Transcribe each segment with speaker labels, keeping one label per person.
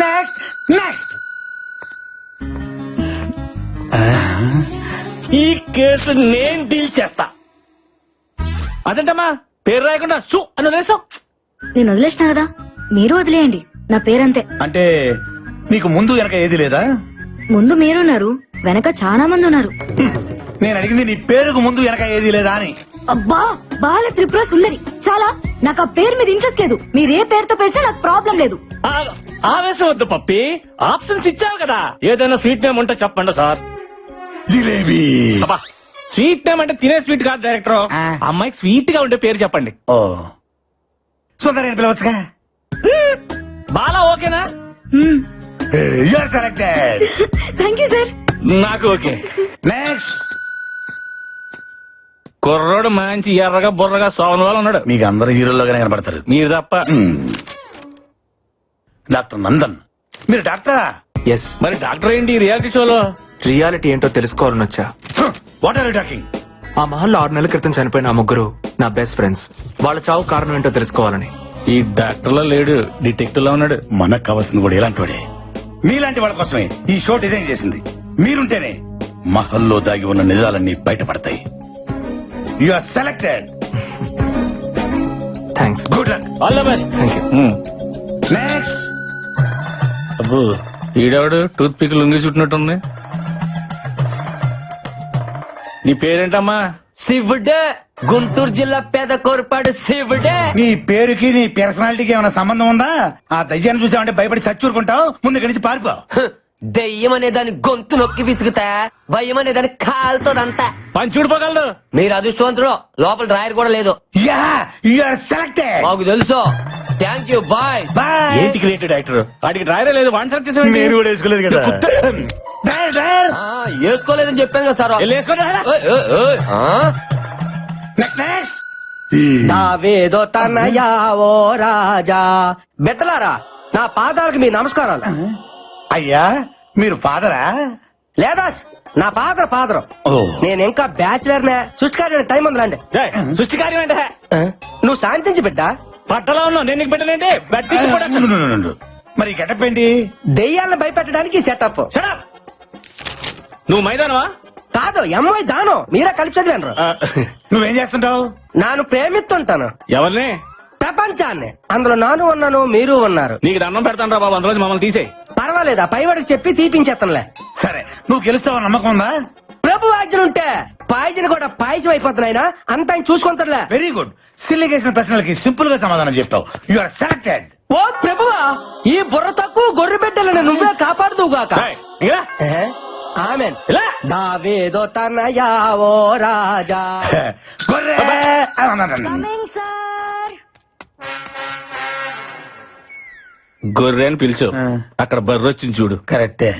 Speaker 1: Next next.
Speaker 2: ఈ case నేను deal చేస్తా. అదేంటమ్మా పేరు రాయకుండా సు అని వదిలేసావు.
Speaker 3: నేను వదిలేసిన కదా, మీరు వదిలేయండి. నా పేరంతే.
Speaker 1: అంటే నీకు ముందు వెనక ఏది లేదా?
Speaker 3: ముందు మీరున్నారు, వెనక చాలా మంది ఉన్నారు.
Speaker 1: నేను అడిగింది నీ పేరుకు ముందు వెనక ఏది లేదా అని.
Speaker 3: అబ్బా, బాల త్రిపుర సుందరి. చాలా, నాకు ఆ పేరు మీద ఇంట్రెస్ట్ లేదు. మీరు ఏ పేరుతో పేర్చినా నాకు ప్రాబ్లం లేదు.
Speaker 2: ఆవేశం వద్దు పప్పి, ఆప్షన్స్ ఇచ్చావు కదా. ఏదైనా స్వీట్ నేమ్ ఉంటే చెప్పండి సార్.
Speaker 1: జిలేబీ.
Speaker 2: అబ్బా, స్వీట్ నేమ్ అంటే తినే స్వీట్ కాదు డైరెక్టర్. అమ్మాయికి స్వీట్ గా ఉండే పేరు చెప్పండి.
Speaker 1: ఓ సుందరి అని పిలవచ్చుగా.
Speaker 2: బాలా ఓకేనా?
Speaker 1: You are selected.
Speaker 3: Thank you sir.
Speaker 2: నాకు ఓకే.
Speaker 1: నెక్స్ట్.
Speaker 2: కుర్రోడు మంచి ఎర్రగా బుర్రగా సోమన్ వాళ్ళు ఉన్నాడు.
Speaker 1: మీకు అందరు హీరోల్లోగానే కనపడతారు.
Speaker 2: మీరు తప్ప.
Speaker 1: డాక్టర్ నందన్. మీరు డాక్టరా?
Speaker 4: ఎస్.
Speaker 2: మరి డాక్టర్ ఏంటి రియాలిటీ షోలో?
Speaker 4: రియాలిటీ ఏంటో తెలుసుకోవాలని వచ్చా.
Speaker 1: What are you talking?
Speaker 4: ఆ మహల్లో 6 నెలల క్రితం చనిపోయిన ఆ ముగ్గురు నా బెస్ట్ ఫ్రెండ్స్. వాళ్ళ చావు కారణం ఏంటో తెలుసుకోవాలని.
Speaker 2: ఈ డాక్టర్ లో లేడు, డిటెక్టివ్ లో ఉన్నాడు.
Speaker 1: మనకు కావాల్సింది కూడా ఇలాంటి వాడే. మీలాంటి వాళ్ళ కోసమే ఈ షో డిజైన్ చేసింది. మీరుంటేనే మహల్లో దాగి ఉన్న నిజాలన్నీ బయటపడతాయి. You are selected.
Speaker 4: Thanks.
Speaker 1: Good luck.
Speaker 2: All the best.
Speaker 4: Thank you.
Speaker 1: Next.
Speaker 2: అబ్బో, ఈడవాడు టూత్ పిక్ లొంగి చుట్టినట్టుంది. నీ పేరేంటమ్మా?
Speaker 5: శివుడే, గుంటూరు జిల్లా పేద కోరపాడు శివుడే.
Speaker 1: నీ పేరుకి నీ పర్సనాలిటీకి ఏమైనా సంబంధం ఉందా? ఆ దయ్యాన్ని చూసావంటే భయపడి సచ్చూరుకుంటావు. ముందు ఇక్కడి నుంచి పారిపో.
Speaker 5: దెయ్యం అనే దాని గొంతు నొక్కి విసుగుతా, భయం అనే దాని కాలుతోదంతా.
Speaker 2: పని చూడిపోగలదు.
Speaker 5: మీరు అదృష్టవంతుడు, లోపల డ్రాయర్ కూడా లేదు.
Speaker 1: Yeah, you are selected.
Speaker 5: మాకు తెలుసు. Thank you, bye.
Speaker 1: బాయ్.
Speaker 2: ఏంటి క్రియేటివ్ డైరెక్టర్? వాడికి డ్రైరే లేదు, వన్ సెలెక్ట్ చేసేవాడి.
Speaker 1: నేను కూడా వేసుకోలేదు కదా. Driver, driver.
Speaker 5: వేసుకోలేదని చెప్పాను కదా సార్. ఓయ్, ఓయ్, ఓయ్.
Speaker 1: Next next.
Speaker 5: దావేదో తనయా ఓ రాజా. బిడ్డలారా, నా పాదాలకు మీ నమస్కారాలు.
Speaker 1: అయ్యా, మీరు ఫాదరా?
Speaker 5: లేదా నా పాదరం.
Speaker 1: ఓ.
Speaker 5: నేను ఇంకా బ్యాచిలర్ నే. సృష్టికారి టైం ఉందిలాండి.
Speaker 2: సృష్టి కార్యం ఏంట?
Speaker 5: నువ్వు శాంతించి బిడ్డ.
Speaker 2: పట్టలో ఉన్నావు, నేను నీకు పెట్టలేంటి. బట్టి కూడా
Speaker 1: మరి గెటప్ ఏంటి?
Speaker 5: దెయ్యాలను భయపెట్టడానికి సెటప్.
Speaker 2: Shut up! నువ్వు మైదానవా?
Speaker 5: కాదు, ఎంఐ దానం. మీరే కలిపి చదివాను.
Speaker 1: నువ్వేం చేస్తుంటావు?
Speaker 5: నాను ప్రేమిస్తుంటాను
Speaker 2: ఎవరిని?
Speaker 5: ప్రపంచాన్ని. అందులో నాను ఉన్నాను, మీరు ఉన్నారు.
Speaker 2: నీకు దండం పెడతాను రా బాబు, అందులో మమ్మల్ని తీసేయి.
Speaker 5: పర్వాలేదా, పైవాడికి చెప్పి తీపించేస్తానులే.
Speaker 1: సరే, నువ్వు గెలుస్తావు నమ్మకం ఉందా?
Speaker 5: ప్రభు ఆజ్ఞలుంటే పాయసం కూడా పాయసం అయిపోతున్నాయినా అంత ఆయన చూసుకుంటాడులే.
Speaker 1: Very good. సిల్లి చేసిన ప్రశ్నలకి సింపుల్ గా సమాధానం చెప్తావు. You are selected.
Speaker 5: ఓ ప్రభువా, ఈ బుర్ర తక్కువ గొర్రె బిడ్డలను నువ్వే కాపాడుదువుగాక.
Speaker 2: ఏయ్, ఇలా.
Speaker 5: ఆమెన్.
Speaker 2: ఇలా.
Speaker 5: దావేదో తనయా ఓ రాజా.
Speaker 1: గొర్రె.
Speaker 3: Coming sir.
Speaker 2: గొర్రె అని పిలిచు. అక్కడ బర్రె వచ్చింది చూడు.
Speaker 1: కరెక్టే.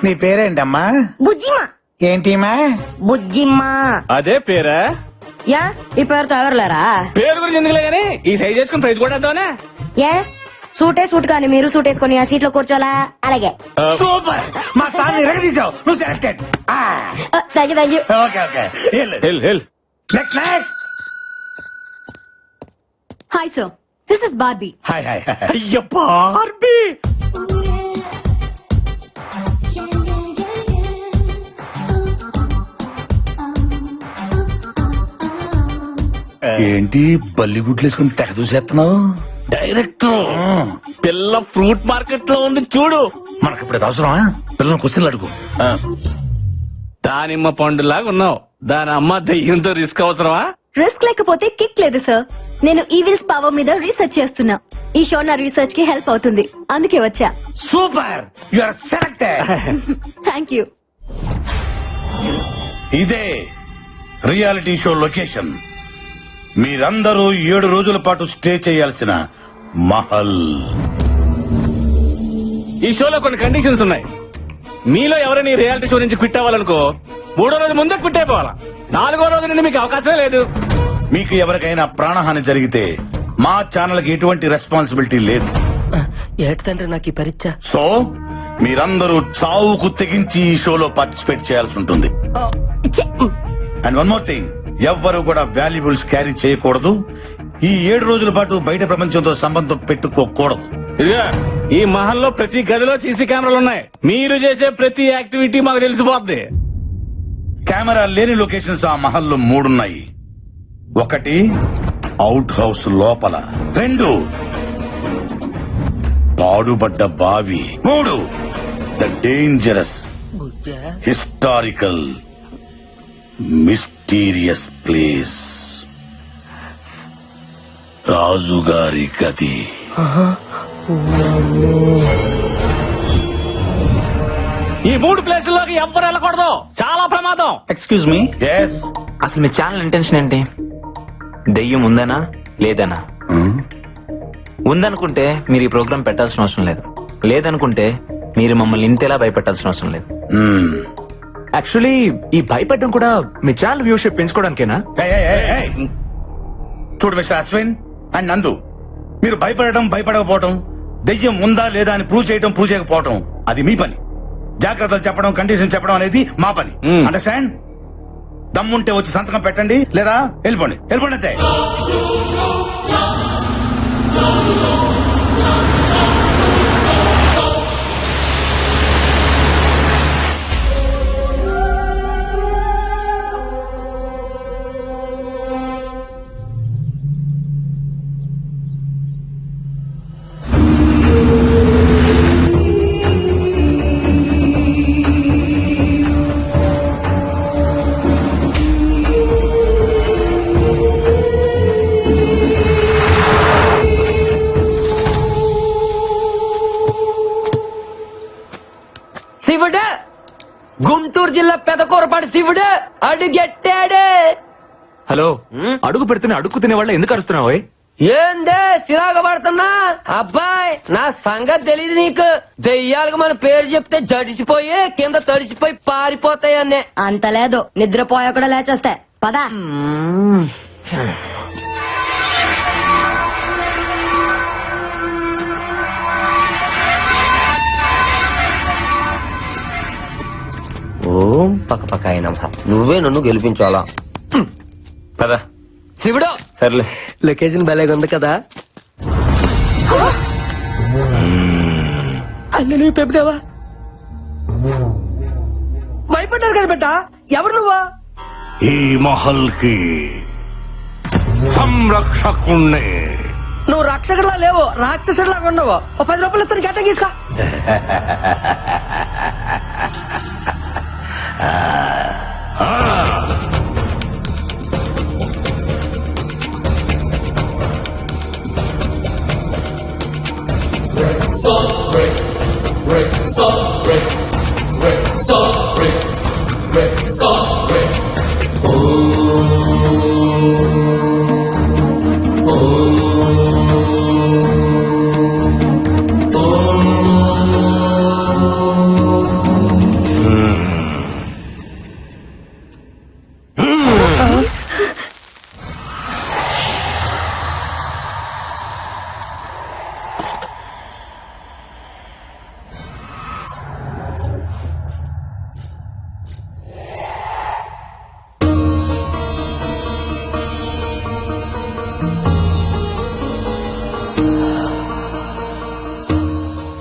Speaker 1: నీ పేరేంటమ్మా?
Speaker 3: బుజ్జిమా.
Speaker 1: ఏంటిమా?
Speaker 3: బుజ్జిమ్మా.
Speaker 2: అదే పేరా?
Speaker 3: యా, ఈ పేరుతో ఎవరులేరా?
Speaker 2: పేరు గురించి ఎందుకులే గానీ ఈ సైజ్ చేసుకుని ప్రైజ్ కూడా వేద్దామనే.
Speaker 3: ఏ సూట్ కానీ మీరు సూట్ వేసుకొని ఆ సీట్ లో కూర్చోలా? అలాగే.
Speaker 1: సూపర్. మా సార్ ఎరగదీసావు. నువ్వు selected.
Speaker 3: Thank you.
Speaker 1: Okay okay.
Speaker 2: Hell hell.
Speaker 1: Next next.
Speaker 3: Hi sir, this is Barbie.
Speaker 1: Hi hi.
Speaker 2: అయ్య బార్బీ.
Speaker 1: ఏంటి బల్లిగుడ్లు వేసుకుని తెగ చూసేస్తున్నావు?
Speaker 2: డైరెక్టర్, పిల్ల ఫ్రూట్ మార్కెట్ లో ఉంది చూడు.
Speaker 1: మనకి ఇప్పుడు అవసరమా? పిల్లలు క్వశ్చన్లు అడుగు.
Speaker 2: దానిమ్మ పండులాగా ఉన్నావు. దాని అమ్మ దయ్యంతో రిస్క్ అవసరమా?
Speaker 6: రిస్క్ లేకపోతే కిక్ లేదు సార్. నేను ఈవిల్స్ పవర్ మీద రీసెర్చ్ చేస్తున్నా. ఈ షో నా రీసెర్చ్ కి హెల్ప్ అవుతుంది, అందుకే వచ్చా.
Speaker 1: Super. You are selected.
Speaker 6: Thank you.
Speaker 1: ఇదే రియాలిటీ షో లొకేషన్. మీరందరూ 7 రోజుల పాటు స్టే చేయాల్సిన మహల్.
Speaker 2: ఈ షోలో కొన్ని కండిషన్స్ ఉన్నాయి. మీలో ఎవరైనా ఈ రియాలిటీ షో నుంచి క్విట్ అవ్వాలనుకో 3వ రోజు ముందే క్విట్ అయిపోవాలా. 4వ రోజు నుండి మీకు అవకాశమే లేదు.
Speaker 1: మీకు ఎవరికైనా ప్రాణహాని జరిగితే మా ఛానల్ కి ఎటువంటి రెస్పాన్సిబిలిటీ లేదు.
Speaker 5: ఏటి తండ్రి నాకు ఈ పరీక్ష.
Speaker 1: సో మీరందరూ చావుకు తెగించి ఈ షోలో పార్టిసిపేట్ చేయాల్సి ఉంటుంది. అండ్ వన్ మోర్ థింగ్, ఎవ్వరూ కూడా వాల్యుబుల్స్ క్యారీ చేయకూడదు. ఈ 7 రోజుల పాటు బయట ప్రపంచంతో సంబంధం పెట్టుకోకూడదు.
Speaker 2: ఇదిగా ఈ మహల్లో ప్రతి గదిలో సీసీ కెమెరాలు ఉన్నాయి. మీరు చేసే ప్రతి యాక్టివిటీ మాకు తెలిసిపోద్ది.
Speaker 1: కెమెరా లేని లొకేషన్స్ ఆ మహల్లో 3 ఉన్నాయి. 1 అవుట్ హౌస్ లోపల, 2 పాడుబడ్డ బావి, 3 the dangerous historical mysterious place రాజుగారి గది.
Speaker 2: ఈ 3 ప్లేసుల్లోకి ఎవ్వరు వెళ్ళకూడదు, చాలా ప్రమాదం.
Speaker 7: ఎక్స్క్యూజ్ మీ,
Speaker 1: ఎస్
Speaker 7: అసలు మీ ఛానల్ ఇంటెన్షన్ ఏంటి? దెయ్యం ఉందనా లేదనా? ఉందనుకుంటే మీరు ఈ ప్రోగ్రామ్ పెట్టాల్సిన అవసరం లేదు. లేదనుకుంటే మీరు మమ్మల్ని ఇంతేలా భయపెట్టాల్సిన అవసరం లేదు.
Speaker 4: యాక్చువల్లీ ఈ భయపెట్టడం కూడా మీ ఛానల్ వ్యూషిప్ పెంచుకోవడానికేనా?
Speaker 1: చూడు మిస్టర్ అశ్విన్ అండ్ నందు, మీరు భయపడకపోవటం, దెయ్యం ఉందా లేదా అని ప్రూవ్ చేయకపోవటం అది మీ పని. జాగ్రత్తలు చెప్పడం, కండిషన్ చెప్పడం అనేది మా పని. అండర్స్టాండ్? దమ్ముంటే వచ్చి సంతకం పెట్టండి, లేదా వెళ్ళిపోండి అంతే.
Speaker 5: శివుడు, గుంటూరు జిల్లా పెదకూరపాటి శివుడు అడుగెట్టాడు.
Speaker 4: హలో, అడుగు పెడుతున్న అడుగు తినే వాళ్ళ ఎందుకు అరుస్తున్నావు?
Speaker 5: ఏందే సిరాగ పడుతున్నా? అబ్బాయి, నా సంగతి తెలియదు నీకు. దెయ్యాలకు మన పేరు చెప్తే జడిసిపోయి కింద తడిసిపోయి పారిపోతాయన్నే.
Speaker 3: అంత లేదు, నిద్రపోయా కూడా లేచేస్తే పదా.
Speaker 5: ఓం పక్క అయినా నువ్వే నన్ను గెలిపించాలా?
Speaker 7: పదా
Speaker 5: శివుడు,
Speaker 7: సర్లే.
Speaker 5: లొకేషన్ భలేగా ఉంది కదా. అన్ని నువ్వు పెప్పుదేవా? భయపడ్డారు కదా బిడ్డ. ఎవరు నువ్వా?
Speaker 1: ఈ మహల్ కి సంరక్షకుణ్ణి.
Speaker 5: నువ్వు రక్షకుడిలా లేవు, రాక్షసుడిలాగా ఉండవు. ఓ 10 రూపాయలు ఇస్తాను, గట్ట తీసుకో.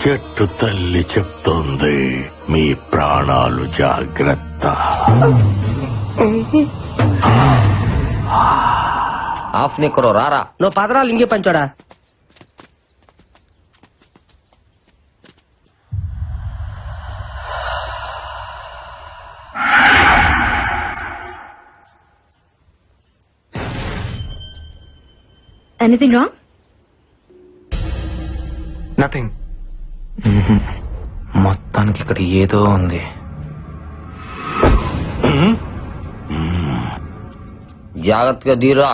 Speaker 1: చెట్టు తల్లి చెప్తోంది, మీ ప్రాణాలు జాగ్రత్త.
Speaker 5: ఆఫ్ నిక్కరో రారా. నువ్వు పదరాలు ఇంకే పంచోడా.
Speaker 3: Anything wrong?
Speaker 4: నథింగ్.
Speaker 7: మొత్తానికి ఇక్కడ ఏదో ఉంది.
Speaker 5: జాగ్రత్తగా దీరా.